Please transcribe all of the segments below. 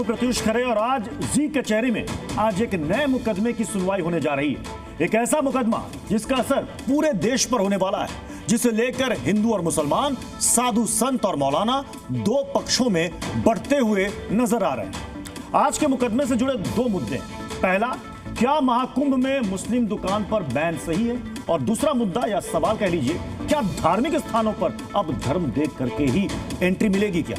हूं प्रत्युष खरे और आज जी कचहरी में आज एक नए मुकदमे की सुनवाई होने जा रही है। एक ऐसा मुकदमा जिसका असर पूरे देश पर होने वाला है, जिसे लेकर हिंदू और मुसलमान, साधु संत और मौलाना दो पक्षों में बढ़ते हुए नजर आ रहे हैं। आज के मुकदमे से जुड़े दो मुद्दे हैं। पहला, क्या महाकुंभ में मुस्लिम दुकान पर बैन सही है? और दूसरा मुद्दा या सवाल कह लीजिए, क्या धार्मिक स्थानों पर अब धर्म देख करके ही एंट्री मिलेगी क्या?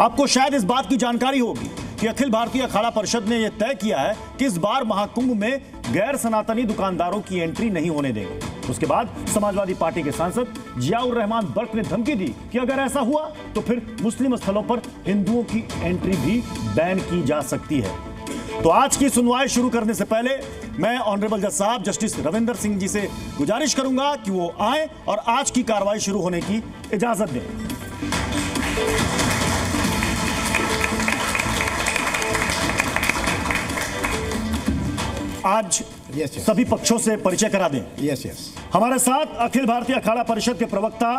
आपको शायद इस बात की जानकारी होगी कि अखिल भारतीय अखाड़ा परिषद ने यह तय किया है कि इस बार महाकुंभ में गैर सनातनी दुकानदारों की एंट्री नहीं होने देंगे। उसके बाद समाजवादी पार्टी के सांसद जियाउर रहमान बर्क ने धमकी दी कि अगर ऐसा हुआ तो फिर मुस्लिम स्थलों पर हिंदुओं की एंट्री भी बैन की जा सकती है। तो आज की सुनवाई शुरू करने से पहले मैं ऑनरेबल जज साहब जस्टिस रविंदर सिंह जी से गुजारिश करूंगा कि वो आए और आज की कार्रवाई शुरू होने की इजाजत दें। आज सभी पक्षों से परिचय करा दें। हमारे साथ अखिल भारतीय अखाड़ा परिषद के प्रवक्ता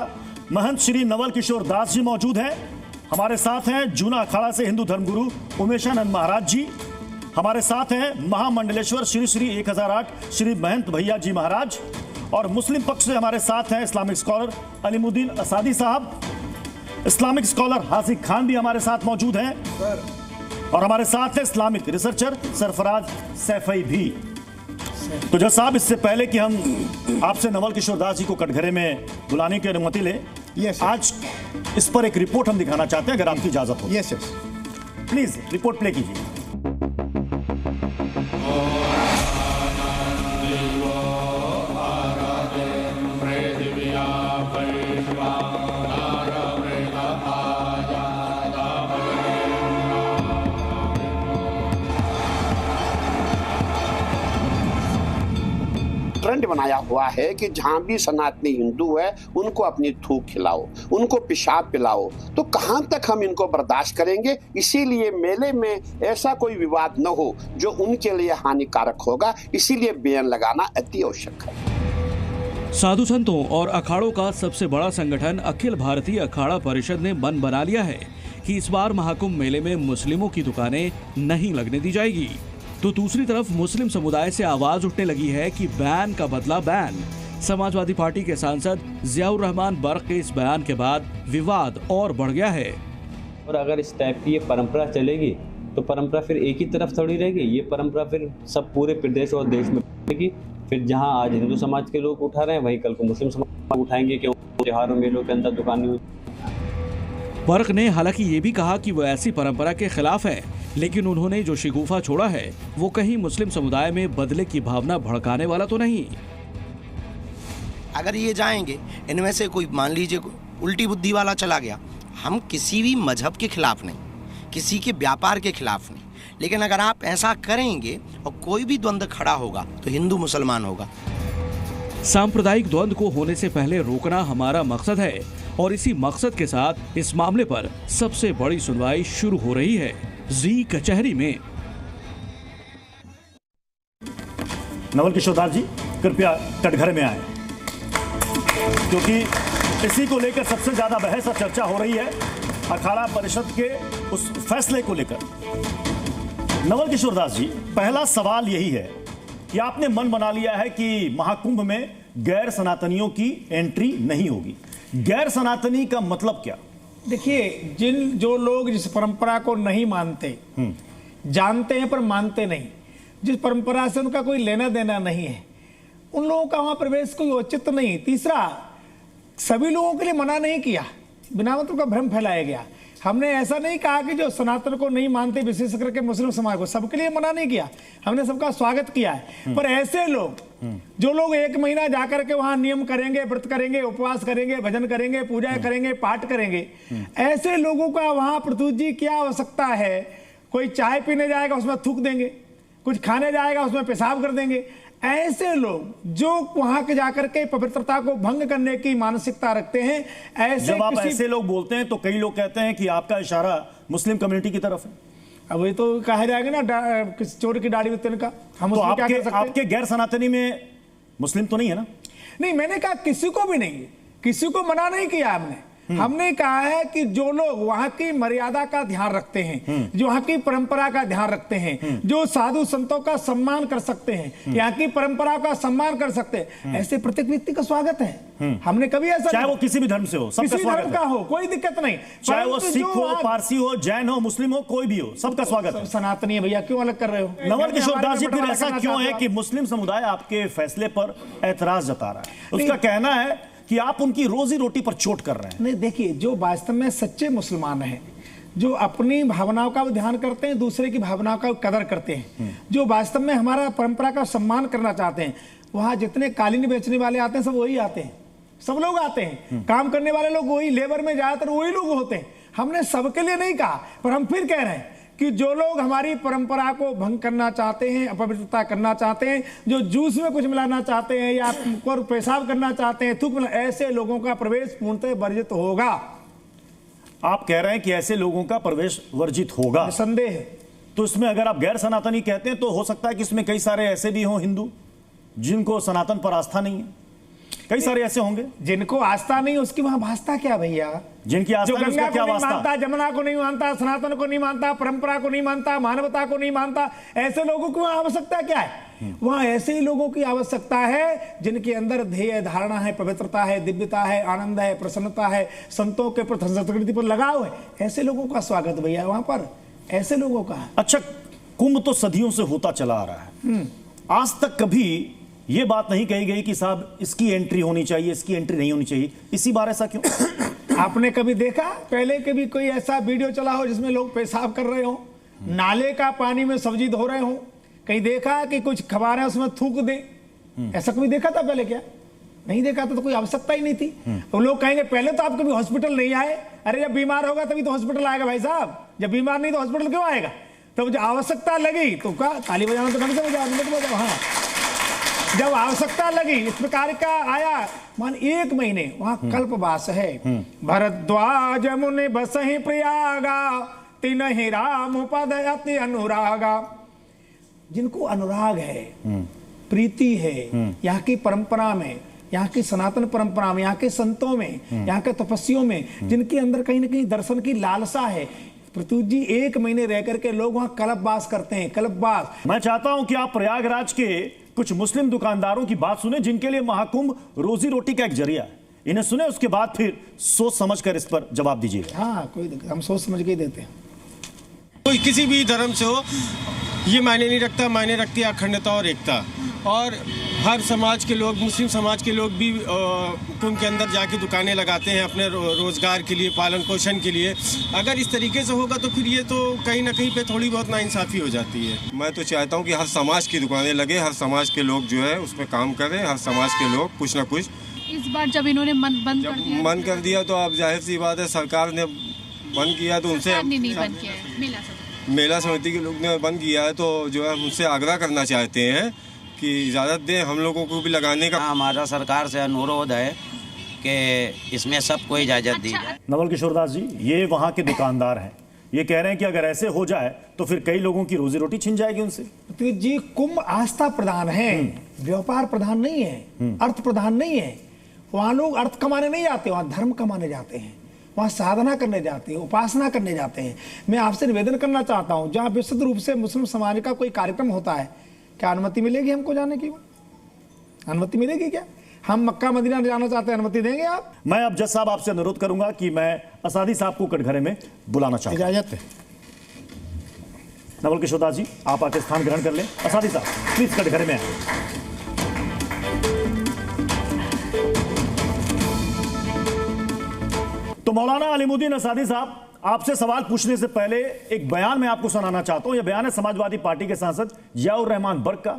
महंत श्री नवल किशोर दास जी मौजूद हैं। हमारे साथ हैं जूना अखाड़ा से हिंदू धर्मगुरु उमेशानंद महाराज जी। हमारे साथ हैं महामंडलेश्वर श्री श्री 1008 श्री महंत भैया जी महाराज। और मुस्लिम पक्ष से हमारे साथ हैं इस्लामिक स्कॉलर अलीमुद्दीन असादी साहब, इस्लामिक स्कॉलर हासिक खान भी हमारे साथ मौजूद हैं और हमारे साथ है इस्लामिक रिसर्चर सरफराज सैफई भी। तो जज साहब, इससे पहले कि हम आपसे नवल किशोर दास जी को कटघरे में बुलाने की अनुमति लें, आज इस पर एक रिपोर्ट हम दिखाना चाहते हैं, अगर आपकी इजाजत हो। यस प्लीज रिपोर्ट प्ले कीजिए। ट्रेंड बनाया हुआ है कि जहां भी सनातनी हिंदू है उनको अपनी थूक खिलाओ, उनको पेशाब पिलाओ। तो कहां तक हम इनको बर्दाश्त करेंगे? इसीलिए मेले में ऐसा कोई विवाद न हो जो उनके लिए हानिकारक होगा, इसीलिए बैन लगाना अति आवश्यक है। साधु संतों और अखाड़ों का सबसे बड़ा संगठन अखिल भारतीय अखाड़ा परिषद ने मन बना लिया है कि इस बार महाकुंभ मेले में मुस्लिमों की दुकानें नहीं लगने दी जाएगी। तो दूसरी तरफ मुस्लिम समुदाय से आवाज उठने लगी है कि बैन का बदला बैन। समाजवादी पार्टी के सांसद जियाउर रहमान बर्क के इस बयान के बाद विवाद और बढ़ गया है। और अगर इस टाइप की ये परंपरा चलेगी तो परंपरा फिर एक ही तरफ थोड़ी रहेगी, ये परंपरा फिर सब पूरे प्रदेश और देश में रहेगी। फिर जहां आज हिंदू समाज के लोग उठा रहे हैं वहीं कल को मुस्लिम समाज उठाएंगे कि त्योहारों मेलों के अंदर दुकानें। बर्क ने हालांकि ये भी कहा कि वो ऐसी परंपरा के खिलाफ है, लेकिन उन्होंने जो शिगुफा छोड़ा है वो कहीं मुस्लिम समुदाय में बदले की भावना भड़काने वाला तो नहीं। अगर ये जाएंगे, इनमें से कोई मान लीजिए उल्टी बुद्धि वाला चला गया, हम किसी भी मजहब के खिलाफ नहीं, किसी के व्यापार के खिलाफ नहीं, लेकिन अगर आप ऐसा करेंगे और कोई भी द्वंद्व खड़ा होगा तो हिंदू मुसलमान होगा। सांप्रदायिक द्वंद्व को होने से पहले रोकना हमारा मकसद है और इसी मकसद के साथ इस मामले पर सबसे बड़ी सुनवाई शुरू हो रही है जी कचहरी में। नवल किशोर दास जी कृपया कटघरे में आए, क्योंकि इसी को लेकर सबसे ज्यादा बहस और चर्चा हो रही है, अखाड़ा परिषद के उस फैसले को लेकर। नवल किशोर दास जी, पहला सवाल यही है कि आपने मन बना लिया है कि महाकुंभ में गैर सनातनियों की एंट्री नहीं होगी। गैर सनातनी का मतलब क्या? देखिए, जो लोग जिस परंपरा को नहीं मानते, जानते हैं पर मानते नहीं, जिस परंपरा से उनका कोई लेना देना नहीं है, उन लोगों का वहां प्रवेश कोई औचित्य नहीं। तीसरा, सभी लोगों के लिए मना नहीं किया, बिना मतलब का भ्रम फैलाया गया। हमने ऐसा नहीं कहा कि जो सनातन को नहीं मानते, विशेष करके मुस्लिम समाज को, सबके लिए मना नहीं किया, हमने सबका स्वागत किया है। पर ऐसे लोग जो लोग 1 महीना जाकर के वहां नियम करेंगे, व्रत करेंगे, उपवास करेंगे, भजन करेंगे, पूजा करेंगे, पाठ करेंगे, ऐसे लोगों का वहां प्रत्युष जी क्या आवश्यकता है? कोई चाय पीने जाएगा उसमें थूक देंगे, कुछ खाने जाएगा उसमें पेशाब कर देंगे। ऐसे लोग जो वहां के जाकर के पवित्रता को भंग करने की मानसिकता रखते हैं, ऐसे जब आप ऐसे लोग बोलते हैं तो कई लोग कहते हैं कि आपका इशारा मुस्लिम कम्युनिटी की तरफ है। अब ये तो कहा जाएगा ना, चोर की दाढ़ी में तिनका। हम तो आपके गैर सनातनी में मुस्लिम तो नहीं है ना? नहीं, मैंने कहा किसी को भी नहीं, किसी को मना नहीं किया हमने। हमने कहा है कि जो लोग वहां की मर्यादा का ध्यान रखते हैं, जो वहां की परंपरा का ध्यान रखते हैं, जो साधु संतों का सम्मान कर सकते हैं, यहाँ की परंपरा का सम्मान कर सकते हैं, ऐसे प्रत्येक व्यक्ति का स्वागत है। हमने कभी ऐसा, चाहे वो किसी भी धर्म से हो, सबका किसी स्वागत धर्म का हो, कोई दिक्कत नहीं, चाहे वो परंतु सिख जो हो, आज- पारसी हो, जैन हो, मुस्लिम हो, कोई भी हो, सबका स्वागत है। सनातनी है भैया, क्यों अलग कर रहे हो? नवल किशोर दास जी, फिर बंटवारा ऐसा करना क्यों है चाहते कि हो मुस्लिम समुदाय आपके फैसले पर ऐतराज जता रहा है? उसका कहना है कि आप उनकी रोजी रोटी पर चोट कर रहे हैं। नहीं, देखिए, जो वास्तव में सच्चे मुसलमान हैं, जो अपनी भावनाओं का ध्यान करते हैं, दूसरे की भावनाओं का कदर करते हैं, जो वास्तव में हमारा परंपरा का सम्मान करना चाहते हैं, वहां जितने कालीन बेचने वाले आते हैं सब वही आते हैं, सब लोग आते हैं, काम करने वाले लोग वही, लेबर में ज्यादातर वही लोग होते हैं। हमने सबके लिए नहीं कहा, पर हम फिर कह रहे हैं कि जो लोग हमारी परंपरा को भंग करना चाहते हैं, अपवित्रता करना चाहते हैं, जो जूस में कुछ मिलाना चाहते हैं या पेशाब करना चाहते हैं, थूक मिला, ऐसे लोगों का प्रवेश पूर्णतः वर्जित होगा। आप कह रहे हैं कि ऐसे लोगों का प्रवेश वर्जित होगा, संदेह है। तो इसमें अगर आप गैर सनातनी कहते हैं तो हो सकता है कि इसमें कई सारे ऐसे भी हों हिंदू जिनको सनातन पर आस्था नहीं है, कई सारे ऐसे होंगे जिनको आस्था नहीं, उसकी वहां भाषता क्या भैया? जिनकी जो आस्था नहीं, गंगा उसका को क्या नहीं वास्ता? मानता, जमुना को नहीं मानता, सनातन को नहीं मानता, परंपरा को नहीं मानता, मानवता को नहीं मानता, ऐसे लोगों की वहां आवश्यकता क्या है? वहां ऐसे ही लोगों की आवश्यकता है जिनके अंदर ध्येय धारणा है, पवित्रता है, दिव्यता है, आनंद है, प्रसन्नता है, संतों के प्रति, संस्कृति पर लगाव है। ऐसे लोगों का स्वागत भैया वहां पर, ऐसे लोगों का। अच्छा, कुंभ तो सदियों से होता चला आ रहा है, आज तक कभी ये बात नहीं कही गई कि साहब इसकी एंट्री होनी चाहिए, इसकी एंट्री नहीं होनी चाहिए, इसी बार ऐसा क्यों? आपने कभी देखा पहले कभी कोई ऐसा वीडियो चला हो जिसमें लोग पेशाब कर रहे हो, नाले का पानी में सब्जी धो रहे हो? कहीं देखा कि कुछ खबर है उसमें थूक दे? ऐसा कभी देखा था पहले? क्या नहीं देखा था, तो कोई आवश्यकता ही नहीं थी। तो लोग कहेंगे पहले तो आप कभी हॉस्पिटल नहीं आए। अरे जब बीमार होगा तभी तो हॉस्पिटल आएगा भाई साहब, जब बीमार नहीं तो हॉस्पिटल क्यों आएगा? तो जब आवश्यकता लगी तो क्या ताली बजाना तो ढंग से बजाओ। हाँ, जब आवश्यकता लगी इस प्रकार का आया, मान 1 महीने वहां कल्पवास है। भरद्वाज मुनि बसहि प्रयागा, तिनहि राम पद अति अनुरागा। जिनको अनुराग है, प्रीति है यहाँ की परंपरा में, यहाँ की सनातन परंपरा में, यहाँ के संतों में, यहाँ के तपस्वियों में, जिनके अंदर कहीं ना कहीं दर्शन की लालसा है, प्रत्युत जी 1 महीने रह करके लोग वहां कल्पवास करते हैं। कल्पवास। मैं चाहता हूं कि आप प्रयागराज के कुछ मुस्लिम दुकानदारों की बात सुने जिनके लिए महाकुंभ रोजी रोटी का एक जरिया है। इन्हें सुने, उसके बाद फिर सोच समझ कर इस पर जवाब दीजिएगा। हाँ, कोई दिक्कत, हम सोच समझ के ही देते हैं। कोई किसी भी धर्म से हो, ये मायने नहीं रखता, मायने रखती है अखंडता और एकता। और हर समाज के लोग, मुस्लिम समाज के लोग भी कुंभ के अंदर जाके दुकानें लगाते हैं अपने रोजगार के लिए, पालन पोषण के लिए। अगर इस तरीके से होगा तो फिर ये तो कहीं ना कहीं पे थोड़ी बहुत नाइंसाफ़ी हो जाती है। मैं तो चाहता हूँ कि हर समाज की दुकानें लगे, हर समाज के लोग जो है उसमें काम करें, हर समाज के लोग कुछ ना कुछ। इस बार जब इन्होंने बंद कर दिया तो अब जाहिर सी बात है, सरकार ने बंद किया तो उनसे, नहीं बंद किया है, मेला समिति के लोग ने बंद किया है, तो जो है उनसे आग्रह करना चाहते हैं कि इजाज़त दें हम लोगों को भी लगाने का। हमारा सरकार से अनुरोध है कि इसमें सबको इजाज़त दी जाए। नवल किशोर दास जी, ये वहां के दुकानदार हैं, ये कह रहे हैं कि अगर ऐसे हो जाए तो फिर कई लोगों की रोजी रोटी छिन जाएगी उनसे। तो जी, कुंभ आस्था प्रधान है, व्यापार प्रधान नहीं है, अर्थ प्रधान नहीं है। वहां लोग अर्थ कमाने नहीं जाते, वहां धर्म कमाने जाते हैं, वहां साधना करने जाते हैं, उपासना करने जाते हैं। मैं आपसे निवेदन करना चाहता हूं, जहां विशुद्ध रूप से मुस्लिम समाज का कोई कार्यक्रम होता है, क्या अनुमति मिलेगी हमको जाने की? अनुमति मिलेगी क्या? हम मक्का मदीना जाना चाहते हैं, अनुमति देंगे आप? मैं अब जज साहब आपसे अनुरोध करूंगा कि मैं असादी साहब को कटघरे में बुलाना चाहूंगा। इजाजत है। नवल किशोर दास जी, आप आके स्थान ग्रहण कर लें। असादी साहब प्लीज कटघरे में आए। तो मौलाना अलीमुद्दीन असादी साहब, आपसे सवाल पूछने से पहले एक बयान मैं आपको सुनाना चाहता हूं। यह बयान है समाजवादी पार्टी के सांसद जियाउर रहमान बर्क का।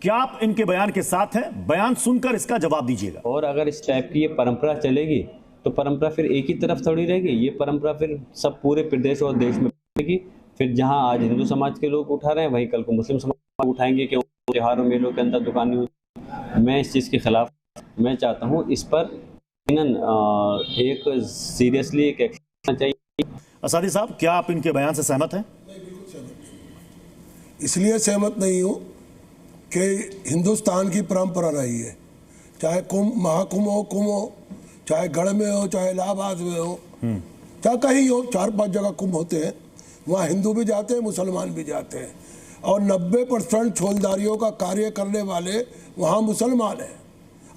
क्या आप इनके बयान के साथ हैं? बयान सुनकर इसका जवाब दीजिएगा। और अगर इस टाइप की ये परंपरा चलेगी तो परंपरा फिर एक ही तरफ थोड़ी रहेगी, ये परंपरा फिर सब पूरे प्रदेश और देश में रहेगी। फिर जहां आज हिंदू समाज के लोग उठा रहे हैं, वहीं कल को मुस्लिम समाज उठाएंगे कि त्योहारों मेलों के अंदर दुकानें हुई। मैं इस चीज़ के खिलाफ, मैं चाहता हूँ इस पर एक सीरियसली एक एक्शन चाहिए। असादी साहब, क्या आप इनके बयान से सहमत हैं? इसलिए सहमत नहीं हूँ कि हिंदुस्तान की परंपरा रही है, चाहे कुंभ महाकुंभ हो, कुंभ हो, चाहे गढ़ में हो, चाहे इलाहाबाद में हो, चाहे कहीं हो, 4-5 जगह कुंभ होते हैं, वहाँ हिंदू भी जाते हैं, मुसलमान भी जाते हैं, और 90% छोलदारियों का कार्य करने वाले वहाँ मुसलमान हैं।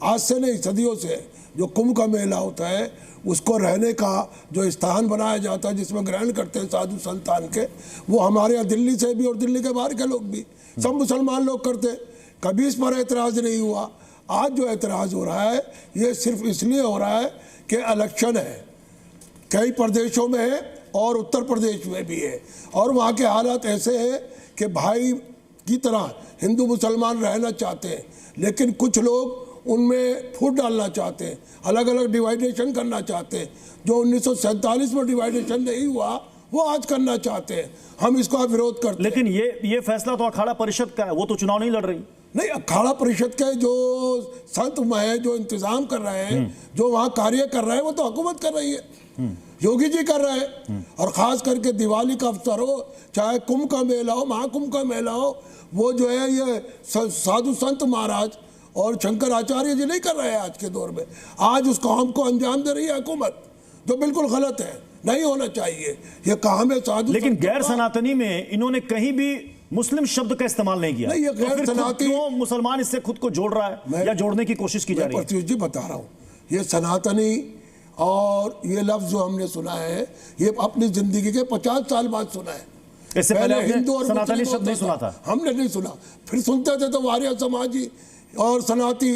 आज से नहीं, सदियों से जो कुंभ का मेला होता है उसको रहने का जो स्थान बनाया जाता है जिसमें ग्रहण करते हैं साधु संतान के, वो हमारे यहाँ दिल्ली से भी और दिल्ली के बाहर के लोग भी सब मुसलमान लोग करते हैं। कभी इस पर एतराज़ नहीं हुआ। आज जो एतराज़ हो रहा है ये सिर्फ इसलिए हो रहा है कि इलेक्शन है, कई प्रदेशों में है और उत्तर प्रदेश में भी है, और वहाँ के हालात ऐसे हैं कि भाई की तरह हिंदू मुसलमान रहना चाहते हैं, लेकिन कुछ लोग उनमें फूट डालना चाहते हैं, अलग अलग डिवाइडेशन करना चाहते हैं। जो 1947 में डिवाइडेशन नहीं हुआ वो आज करना चाहते हैं, हम इसका विरोध करते हैं। लेकिन ये फैसला तो अखाड़ा परिषद का है, वो तो चुनाव नहीं लड़ रही। नहीं, अखाड़ा परिषद के जो संत है, जो इंतजाम कर रहे हैं, जो वहाँ कार्य कर रहे हैं, वो तो हुकूमत कर रही है, योगी जी कर रहे हैं। और खास करके दिवाली का अवसर हो, चाहे कुंभ का मेला हो, महाकुंभ का मेला हो, वो जो है ये साधु संत महाराज और शंकराचार्य जी नहीं कर रहे हैं आज के दौर में। आज उस काम को अंजाम दे रही है हुकूमत, जो बिल्कुल गलत है, नहीं होना चाहिए। ये काम है साधु। लेकिन गैर सनातनी में इन्होंने कहीं भी मुस्लिम शब्द का इस्तेमाल नहीं किया। नहीं, ये गैर सनातनी, मुसलमान इससे खुद को जोड़ रहा है या जोड़ने की कोशिश की जा रही है। प्रत्युष जी बता रहा हूँ, ये सनातनी और ये लफ्ज जो हमने सुना है ये अपनी जिंदगी के 50 साल बाद सुना है। इससे पहले हिंदू और सनातनी शब्द नहीं सुना था, हमने नहीं सुना। फिर सुनते थे तो वारिया समाजी और सनाती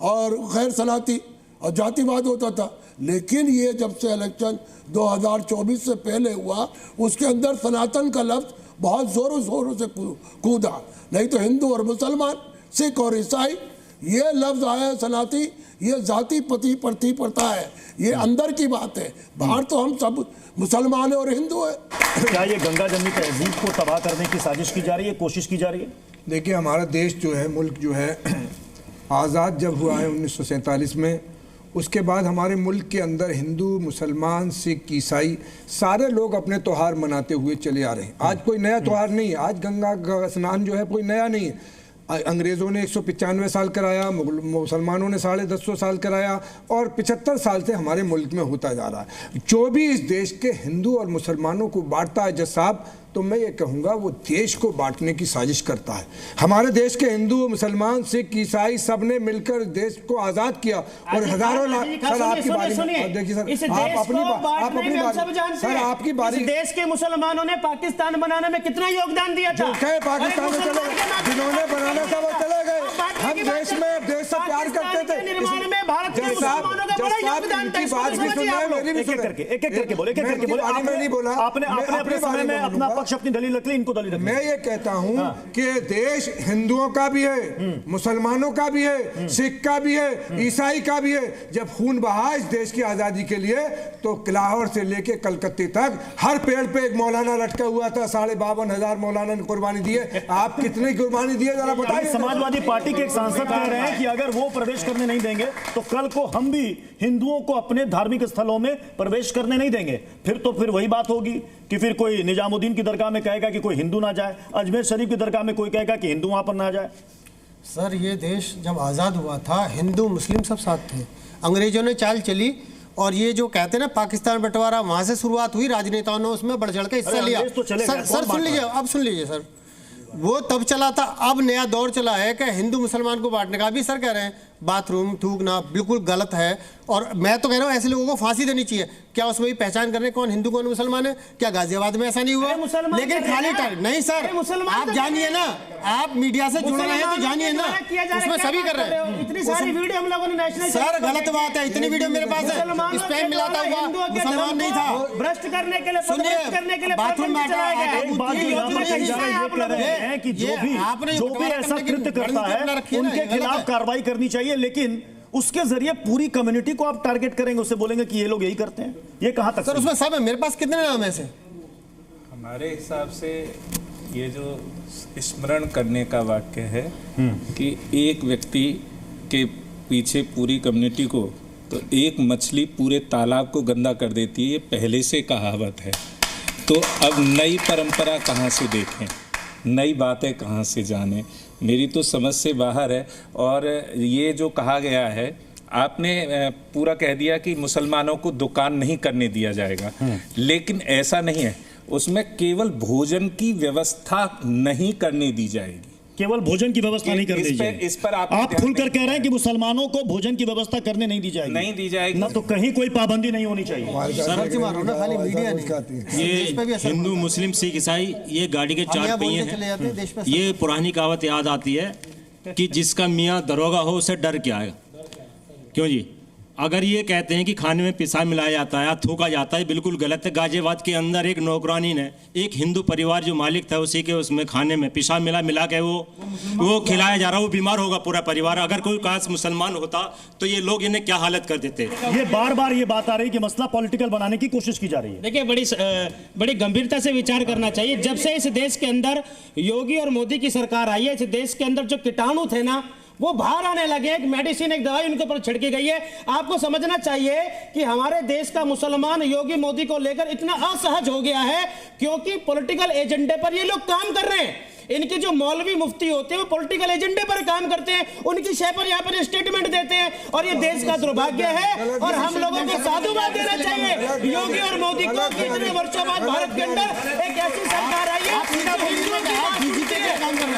और गैर सनाती और जातिवाद होता था। लेकिन ये जब से इलेक्शन 2024 से पहले हुआ, उसके अंदर सनातन का लफ्ज बहुत जोरों शोरों से कूदा। नहीं तो हिंदू और मुसलमान, सिख और ईसाई, ये लफ्ज आया सनाती, ये जाति पति प्रति प्रथा है, ये अंदर की बात है। बाहर तो हम सब मुसलमान और हिंदू है। क्या ये गंगा जमनी तहजीब को तबाह करने की साजिश की जा रही है, कोशिश की जा रही है? देखिए, हमारा देश जो है, मुल्क जो है, आज़ाद जब हुआ है 1947 में, उसके बाद हमारे मुल्क के अंदर हिंदू, मुसलमान, सिख, ईसाई सारे लोग अपने त्यौहार मनाते हुए चले आ रहे हैं। आज कोई नया त्यौहार नहीं है। आज गंगा स्नान जो है कोई नया नहीं है। अंग्रेज़ों ने 195 साल कराया, मुसलमानों ने 150 साल कराया, और 75 साल से हमारे मुल्क में होता जा रहा है। जो भी इस देश के हिंदू और मुसलमानों को बांटता है जज साहब, तो मैं ये कहूँगा वो देश को बांटने की साजिश करता है। हमारे देश के हिंदू, मुसलमान, सिख, ईसाई सब ने मिलकर देश को आज़ाद किया, और हज़ारों लाख। सर आपकी बारी, देखिए सर, आप अपनी बारी, सर आपकी बारी। देश के मुसलमानों ने पाकिस्तान बनाने में कितना योगदान दिया था? पाकिस्तान में चले गए, जिन्होंने बनाना था वो चले गए। हम देश में देश से प्यार करते थे। निर्माण में भारत के मुसलमानों का बड़ा योगदान था। एक एक करके बोले, मैं नहीं बोला। आपने अपने समय में अपना पक्ष, अपनी दलील रख ली, इनको दलील रख ली। मैं ये कहता हूँ कि देश हिंदुओं का भी है, मुसलमानों का भी है, सिख का भी है, ईसाई का भी है। जब खून बहा इस देश की आजादी के लिए, तो लाहौर से लेके कलकत्ते तक हर पेड़ पे एक मौलाना लटका हुआ था। 52,500 मौलाना ने कुर्बानी दी है। आप कितनी कुर्बानी दी है जरा बताइए। समाजवादी पार्टी के एक सांसद कह रहे हैं कि अगर वो प्रवेश करने नहीं देंगे तो कल को हम भी हिंदुओं को अपने धार्मिक स्थलों में प्रवेश करने नहीं देंगे। फिर वही बात होगी कि फिर कोई निजामुद्दीन की दरगाह में कहेगा कि कोई हिंदू ना जाए, अजमेर शरीफ की दरगाह में कोई कहेगा कि हिंदू वहां पर ना जाए। सर, ये देश जब आज़ाद हुआ था, हिंदू मुस्लिम सब साथ थे। अंग्रेजों ने चाल चली, और ये जो कहते हैं ना पाकिस्तान बंटवारा, वहां से शुरुआत हुई। राजनेताओं ने उसमें बढ़ चढ़ के हिस्सा लिया। सर सुन लीजिए, अब सुन लीजिए सर, वो तब चला था। अब नया दौर चला है कि हिंदू मुसलमान को बांटने का। भी सर कह रहे हैं बाथरूम थूकना बिल्कुल गलत है, और मैं तो कह रहा हूँ ऐसे लोगों को फांसी देनी चाहिए। क्या उसमें भी पहचान करने कौन हिंदू कौन मुसलमान है? क्या गाजियाबाद में ऐसा नहीं हुआ? लेकिन खाली टाइम नहीं सर, आप जानिए ना, आप मीडिया से जुड़ रहे हैं तो जानिए ना, उसमें सभी कर रहे हैं। इतनी सारी वीडियो हम लोगों ने नेशनल सर, गलत बात है। इतनी वीडियो मेरे पास है, स्पैम मिलाता हुआ मुसलमान नहीं था। भ्रष्ट करने के लिए, सुनिए, बाथरूम में जो भी ऐसा कृत्य करता है उनके खिलाफ कार्रवाई करनी चाहिए। लेकिन उसके जरिए पूरी कम्युनिटी को आप टारगेट करेंगे, उससे बोलेंगे कि ये लोग यही करते हैं, ये कहां तक? सर उसमें सब है। मेरे पास कितने नाम है? ऐसे हमारे हिसाब से ये जो स्मरण करने का वाक्य है कि एक व्यक्ति के पीछे पूरी कम्युनिटी को, तो एक मछली पूरे तालाब को गंदा कर देती है, ये पहले से कहावत है। तो अब नई परंपरा कहाँ से देखें, नई बातें कहाँ से जानें? मेरी तो समझ से बाहर है। और ये जो कहा गया है आपने पूरा कह दिया कि मुसलमानों को दुकान नहीं करने दिया जाएगा, लेकिन ऐसा नहीं है। उसमें केवल भोजन की व्यवस्था नहीं करने दी जाएगी। केवल भोजन की व्यवस्था नहीं करनी जाएगी। इस पर आप खुलकर कह रहे हैं कि मुसलमानों को भोजन की व्यवस्था करने नहीं दी जाएगी। नहीं दी जाएगी ना, तो कहीं कोई पाबंदी नहीं होनी चाहिए। ये हिंदू मुस्लिम सिख ईसाई ये गाड़ी के चार पहिए हैं। ये पुरानी कहावत याद आती है कि जिसका मियाँ दरोगा हो उसे डर क्या है। क्यों जी? अगर ये कहते हैं कि खाने में पेशाब मिलाया जाता है, थूका जाता है, बिल्कुल गलत है। गाजियाबाद के अंदर एक नौकरानी ने एक हिंदू परिवार जो मालिक था उसी के उसमें खाने में पेशाब मिला के वो खिलाया जा रहा, वो बीमार होगा पूरा परिवार। अगर कोई काश मुसलमान होता तो ये लोग इन्हें क्या हालत कर देते। ये बार बार ये बात आ रही कि मसला पॉलिटिकल बनाने की कोशिश की जा रही है। देखिए, बड़ी गंभीरता से विचार करना चाहिए। जब से इस देश के अंदर योगी और मोदी की सरकार आई है, इस देश के अंदर जो कीटाणु थे ना वो बाहर आने लगे। एक मेडिसिन, एक दवाई उनके ऊपर छिड़की गई है। आपको समझना चाहिए कि हमारे देश का मुसलमान योगी मोदी को लेकर इतना असहज हो गया है क्योंकि पॉलिटिकल एजेंडे पर ये लोग काम कर रहे हैं। इनके जो मौलवी मुफ्ती होते हैं वो पॉलिटिकल एजेंडे पर काम करते हैं, उनकी शय पर यहाँ पर स्टेटमेंट देते हैं और ये देश का दुर्भाग्य है। और हम लोगों को साधुवाद देना चाहिए योगी और मोदी को कि इतने वर्षों बाद भारत के अंदर एक ऐसी सरकार आई है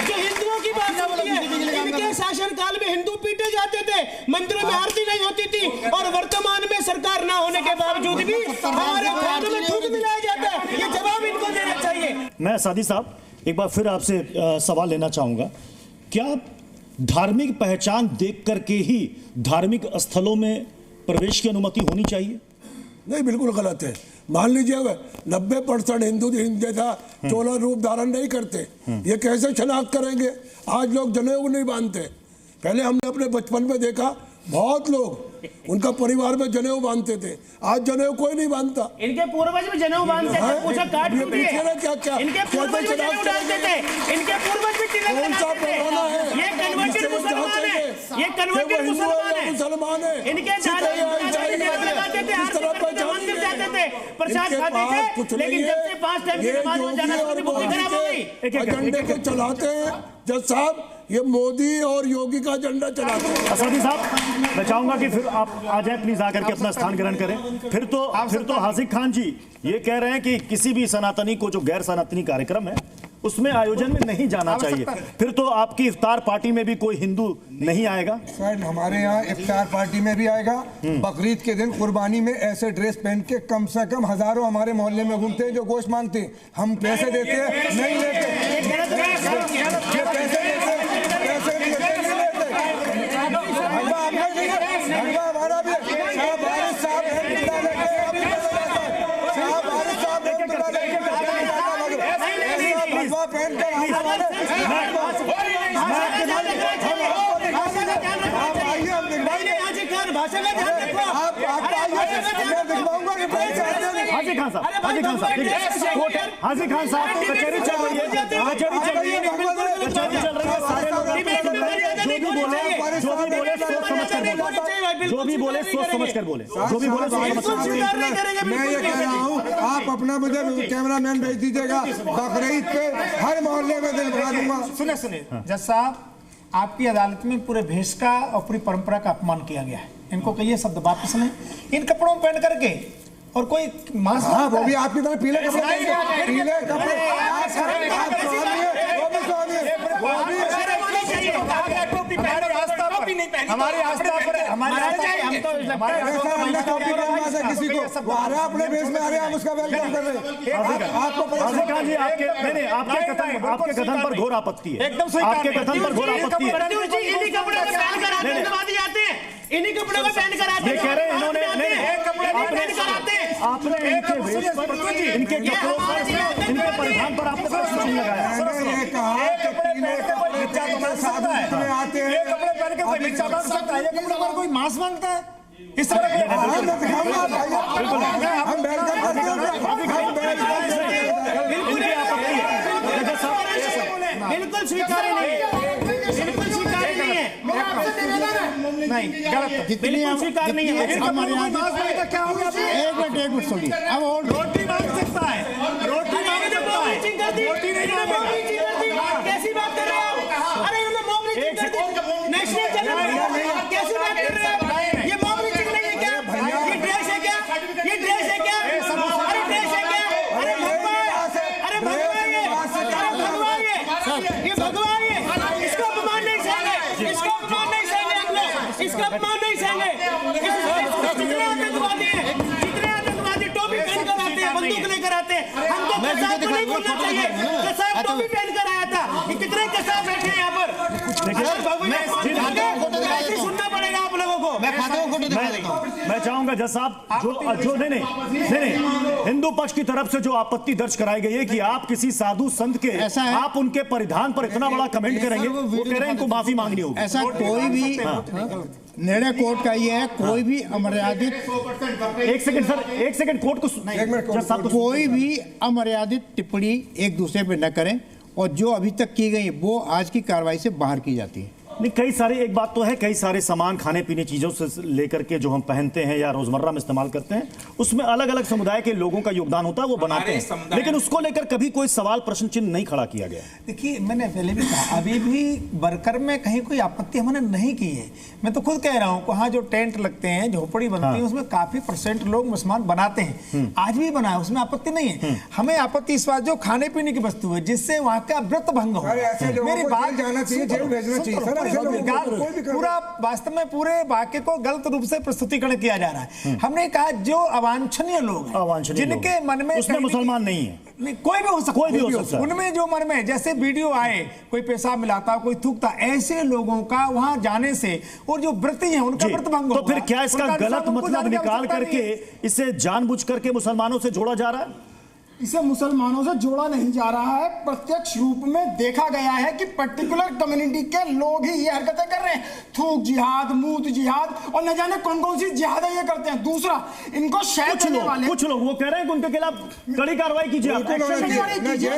जो हिंदुओं की बात सुनती है। इनके शासन काल में हिंदू पीटे जाते थे, मंदिरों में आरती नहीं होती थी और वर्तमान में सरकार ना होने के बावजूद भी हमारे खानों में थूक मिलाया जाता है। ये जवाब इनको देना चाहिए। मैं सादी साहब एक बार फिर आपसे सवाल लेना चाहूंगा, क्या धार्मिक पहचान देख करके ही धार्मिक स्थलों में प्रवेश की अनुमति होनी चाहिए? नहीं, बिल्कुल गलत है। मान लीजिए 90% हिंदू जैसा चोला रूप धारण नहीं करते, ये कैसे शनाख्त करेंगे? आज लोग जनेऊ नहीं बांधते। पहले हमने अपने बचपन में देखा बहुत लोग उनका परिवार में जनेऊ बांधते थे, आज जनेऊ कोई नहीं बांधता। इनके पूर्वज भी जनेऊ बांधते थे, पूछा काट टूटी है। क्या इनके पूर्वज भी जनेऊ डालते थे, इनके पूर्वज भी तिलक लगाते थे। ये कन्वर्टेड मुसलमान है, ये कन्वर्टेड मुसलमान है। इनके दादा तिलक लगाते थे, मंदिर जाते थे, प्रसाद खाते थे, लेकिन जब से 5 टाइम की नमाज में जाना शुरू बुद्धि खराब हो गई। एजेंडे को चलाते हैं जज साहब, ये मोदी और योगी का एजेंडा चलाते हैं। असदी साहब, मैं चाहूंगा कि फिर आप आ जाए, प्लीज आकर के अपना स्थान ग्रहण करें। फिर तो हासिक खान जी ये कह रहे हैं कि किसी भी सनातनी को जो गैर सनातनी कार्यक्रम है उसमें आयोजन में नहीं जाना चाहिए। फिर तो आपकी इफ्तार पार्टी में भी कोई हिंदू नहीं आएगा? सर, हमारे यहाँ इफ्तार पार्टी में भी आएगा। बकरीद के दिन कुर्बानी में ऐसे ड्रेस पहन के कम से कम हजारों हमारे मोहल्ले में घूमते हैं जो गोश्त मांगते हैं। हम पैसे देते हैं, नहीं लेते। हाजी खान साहब कचहरी चल रही है, कचहरी चल रही है, कचहरी चल रही है। सारे लोग जो भी बोले सोच समझ कर बोले। मैं ये कह रहा हूँ, आप अपना मुझे कैमरामैन भेज दीजिएगा। बकरीद पे हर मोहल्ले में दिल बना दूंगा। सुने जज साहब, आपकी अदालत में पूरे भेष का और पूरी परंपरा का अपमान किया गया है। इनको कहिए शब्द वापस लें। इन कपड़ों में पहन करके और कोई मास्क, हाँ, वो भी आपकी तरह पीले कपड़े, पीले कपड़े हमारी आस्था पर हम तो किसी को अपने भेष में आ रहे हैं, हम उसका वेलकम कर रहे हैं। आपके कथन पर घोर आपत्ति है। एकदम सही, आपके कथन पर घोर आपत्ति है। इन्हीं कपड़ों को पहन कर आतंकवादी आते हैं, इन्हीं कपड़ों को पहन कर आते हैं। ये कह रहे हैं इन्होंने, आपने इनके वेश पर, इनके कपड़ों पर, इनके परिधान पर आपने प्रश्न नहीं लगाया। मैंने कहा कि पीले कपड़े आते हैं, कपड़े पहन के कोई भिक्षा मांग सकता है, ये कपड़े पर कोई मांस मांगता है? इस तरह के बिल्कुल स्वीकार्य नहीं है, बिल्कुल स्वीकार्य नहीं है। नहीं, गलत, बिल्कुल स्वीकार नहीं है। क्या हो गया? एक मिनट सुनिए। अब रोटी मांग सकता है, रोटी मांग सकता है, रोटी नहीं मांग। कैसी बात कर रहे हो? अरे उन्होंने मोब रीचिंग कर दी, नेशनल चैनल कैसी बात कर रहे हो? अपमान नहीं सहेंगे। जितने आतंकवादी टोपी पहनकर आते हैं, बंदूक लेकर आते हैं, हमको कसाब को नहीं बोलना चाहिए। कसाब टोपी पहनकर आया था, ये कितने कसाब बैठे हैं यहाँ पर। सुनना पड़ेगा आप लोगों को। मैं चाहूंगा जज साहब जो नहीं हिंदू पक्ष की तरफ से जो आपत्ति दर्ज कराई गई है कि आप किसी साधु संत के आप उनके परिधान पर इतना बड़ा कमेंट करेंगे, वो कह रहे हैं इनको माफी मांगनी होगी। ऐसा कोई भी निर्णय कोर्ट का ये है, कोई भी अमर्यादित एक सेकंड कोर्ट को कोई भी अमर्यादित टिप्पणी एक दूसरे पे न करें, और जो अभी तक की गई वो आज की कार्रवाई से बाहर की जाती है। नहीं, कई सारे एक बात तो है, कई सारे सामान खाने पीने चीजों से लेकर के जो हम पहनते हैं या रोजमर्रा में इस्तेमाल करते हैं, उसमें अलग अलग समुदाय के लोगों का योगदान होता है, वो बनाते हैं, लेकिन उसको लेकर कभी कोई सवाल प्रश्न चिन्ह नहीं खड़ा किया गया। देखिए, मैंने पहले भी कहा, अभी भी वर्कर में कहीं कोई आपत्ति हमने नहीं की है। मैं तो खुद कह रहा हूँ, वहाँ जो टेंट लगते हैं, झोपड़ी बनती है, उसमें काफी % लोग मुसलमान बनाते हैं, आज भी बनाए, उसमें आपत्ति नहीं है। हमें आपत्ति इस बात जो खाने पीने की वस्तु है, जिससे वहाँ का व्रत भंग हो। मेरी बात जाना चाहिए, जेल भेजना चाहिए। पूरा वास्तव में पूरे वाक्य को गलत रूप से प्रस्तुतिकरण किया जा रहा है। हमने कहा जो अवांछनीय लोग हैं, जिनके मन में उसमें मुसलमान नहीं है, कोई भी हो सकता है, उनमें जो मन में जैसे वीडियो आए, कोई पेशाब मिलाता, कोई थूकता, ऐसे लोगों का वहां जाने से और जो व्रती हैं उनका व्रत भंग होगा। तो फिर क्या इसका गलत मतलब निकाल करके इसे जानबूझ करके मुसलमानों से जोड़ा जा रहा है? इसे मुसलमानों से जोड़ा नहीं जा रहा है, प्रत्यक्ष रूप में देखा गया है कि पर्टिकुलर कम्युनिटी के लोग ही ये हरकतें कर रहे हैं। थूक जिहाद, मूत जिहाद, और न जाने कौन कौन सी जिहाद ये करते हैं। दूसरा, इनको शायद कुछ लोग वो कह रहे हैं कि उनके खिलाफ कड़ी कार्रवाई कीजिए, जेल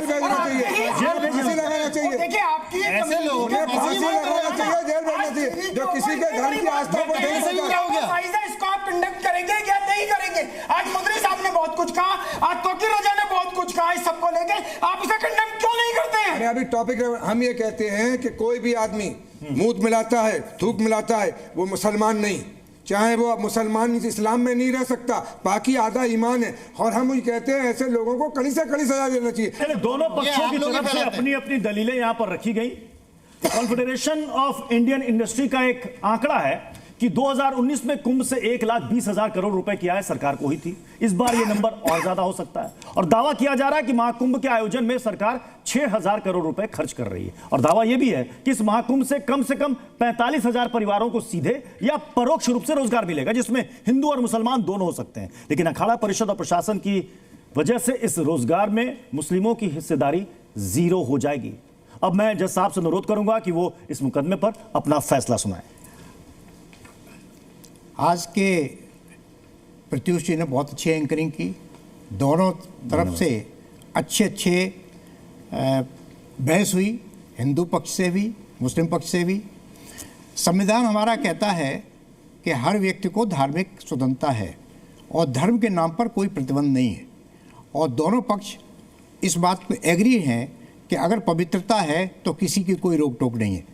भेजना चाहिए। देखिए, आपकी ऐसे लोगों को फांसी लगाना चाहिए, जेल भेजना चाहिए, जो किसी के धर्म की आस्था को इसको आप कंडक्ट करेंगे या नहीं करेंगे? आज मंत्री साहब ने बहुत कुछ कहा, आज तोकी रजा ने बहुत कुछ कहा, इस सबको लेके आप इसे कंडेम क्यों नहीं करते हैं? अरे अभी टॉपिक हम ये कहते हैं कि कोई भी आदमी मूत मिलाता है, थूक मिलाता है, वो मुसलमान नहीं, चाहे वो मुसलमान इस्लाम में नहीं रह सकता, बाकी आधा ईमान है। और हम ये कहते हैं ऐसे लोगों को कड़ी से कड़ी सजा देना चाहिए। दोनों पक्षों की तरफ से अपनी अपनी दलीलें यहाँ पर रखी गई। कॉन्फेडरेशन ऑफ इंडियन इंडस्ट्री का एक आंकड़ा है कि 2019 में कुंभ से 1,20,000 करोड़ रुपए की आय सरकार को ही थी। इस बार यह नंबर और ज्यादा हो सकता है, और दावा किया जा रहा है कि महाकुंभ के आयोजन में सरकार 6,000 करोड़ रुपए खर्च कर रही है। और दावा यह भी है कि इस महाकुंभ से कम 45,000 परिवारों को सीधे या परोक्ष रूप से रोजगार मिलेगा, जिसमें हिंदू और मुसलमान दोनों हो सकते हैं। लेकिन अखाड़ा परिषद और प्रशासन की वजह से इस रोजगार में मुस्लिमों की हिस्सेदारी 0 हो जाएगी। अब मैं जज साहब से अनुरोध करूंगा कि वो इस मुकदमे पर अपना फैसला सुनाएं। आज के प्रत्युष जी ने बहुत अच्छी एंकरिंग की, दोनों तरफ से अच्छे बहस हुई, हिंदू पक्ष से भी मुस्लिम पक्ष से भी। संविधान हमारा कहता है कि हर व्यक्ति को धार्मिक स्वतंत्रता है और धर्म के नाम पर कोई प्रतिबंध नहीं है, और दोनों पक्ष इस बात पर एग्री हैं कि अगर पवित्रता है तो किसी की कोई रोक टोक नहीं है।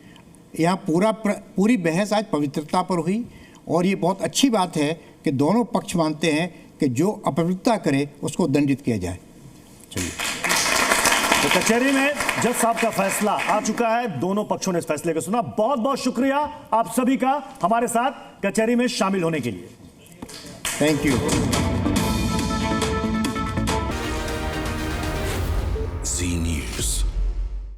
यहाँ पूरी बहस आज पवित्रता पर हुई, और ये बहुत अच्छी बात है कि दोनों पक्ष मानते हैं कि जो अपवित्रता करे उसको दंडित किया जाए। चलिए, तो कचहरी में जज साहब का फैसला आ चुका है, दोनों पक्षों ने इस फैसले को सुना। बहुत बहुत शुक्रिया आप सभी का हमारे साथ कचहरी में शामिल होने के लिए। Thank you. जी